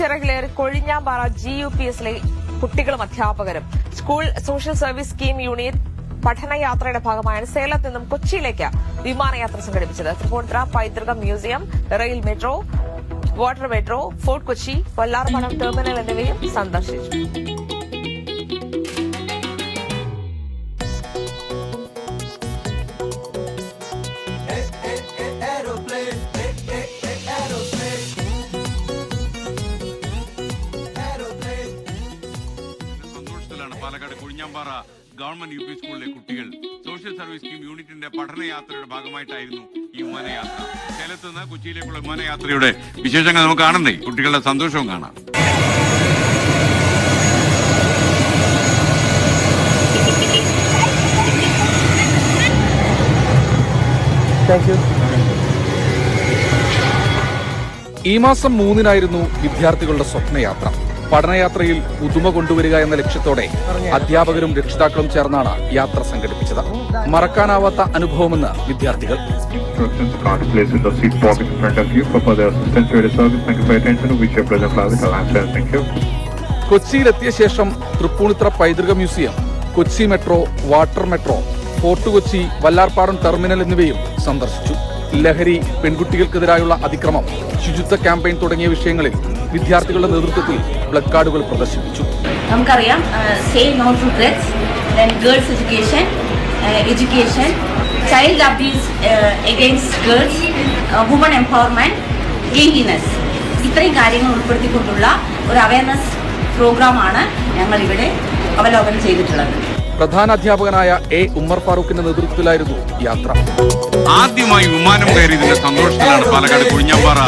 ചിറകിലേറി കൊഴിഞ്ഞാമ്പാറ GUPSലെ കുട്ടികളും അധ്യാപകരും. School social service scheme unit പഠനയാത്രയുടെ ഭാഗമായാണ് സേലത്ത് നിന്നും കൊച്ചിയിലേക്ക് വിമാനയാത്ര സംഘടിപ്പിച്ചത്. തൃപ്പൂണിത്തുറ പൈതൃകം museum, rail metro, water metro, fort Kochi, Vallarpadam terminal എന്നിവയും സന്ദർശിച്ചു. പാലക്കാട് കൊഴിഞ്ഞാമ്പാറ ഗവൺമെന്റ് UP സ്കൂളിലെ കുട്ടികൾ സോഷ്യൽ സർവീസ് സ്കീം യൂണിറ്റിന്റെ പഠനയാത്രയുടെ ഭാഗമായിട്ടായിരുന്നു ഈ വിമാനയാത്ര. സേലത്ത് നിന്ന് കൊച്ചിയിലേക്കുള്ള വിമാനയാത്രയുടെ വിശേഷങ്ങൾ നമുക്ക് കാണണ്ടേ, കുട്ടികളുടെ സന്തോഷവും കാണാം. ഈ മാസം 3-നായിരുന്നു വിദ്യാർത്ഥികളുടെ സ്വപ്നയാത്ര. പഠനയാത്രയിൽ പുതുമ കൊണ്ടുവരിക എന്ന ലക്ഷ്യത്തോടെ അധ്യാപകരും രക്ഷിതാക്കളും ചേർന്നാണ് യാത്ര സംഘടിപ്പിച്ചത്. മറക്കാനാവാത്ത അനുഭവമെന്ന് വിദ്യാർത്ഥികൾ. കൊച്ചിയിലെത്തിയ ശേഷം തൃപ്പൂണിത്തുറ പൈതൃക museum, Kochi metro, water metro, fort Kochi, Vallarpadam terminal എന്നിവയും സന്ദർശിച്ചു. ലഹരി, പെൺകുട്ടികൾക്കെതിരായുള്ള അതിക്രമം, ശുചിത്വ ക്യാമ്പയിൻ തുടങ്ങിയ വിഷയങ്ങളിൽ വിദ്യാർത്ഥികളുടെ നേതൃത്വത്തിൽ പ്ലക്കാർഡുകൾ പ്രദർശിപ്പിച്ചു. നമുക്കറിയാം say no to drugs, then girls education, child abuse against girls, woman empowerment, cleanliness, ഇത്രയും കാര്യങ്ങൾ ഉൾപ്പെടുത്തിക്കൊണ്ടുള്ള ഒരു അവയർനെസ് പ്രോഗ്രാമാണ് ഞങ്ങൾ ഇവിടെ അവലോകനം ചെയ്തിട്ടുള്ളത്. പ്രധാന അധ്യാപകനായ ഉമ്മർ ഫാറൂഖിന്റെ നേതൃത്വത്തിലായിരുന്നു യാത്ര. ആദ്യമായി വിമാനം കയറിയതിന്റെ സന്തോഷത്തിലാണ് പാലക്കാട് കൊഴിഞ്ഞാമ്പാറ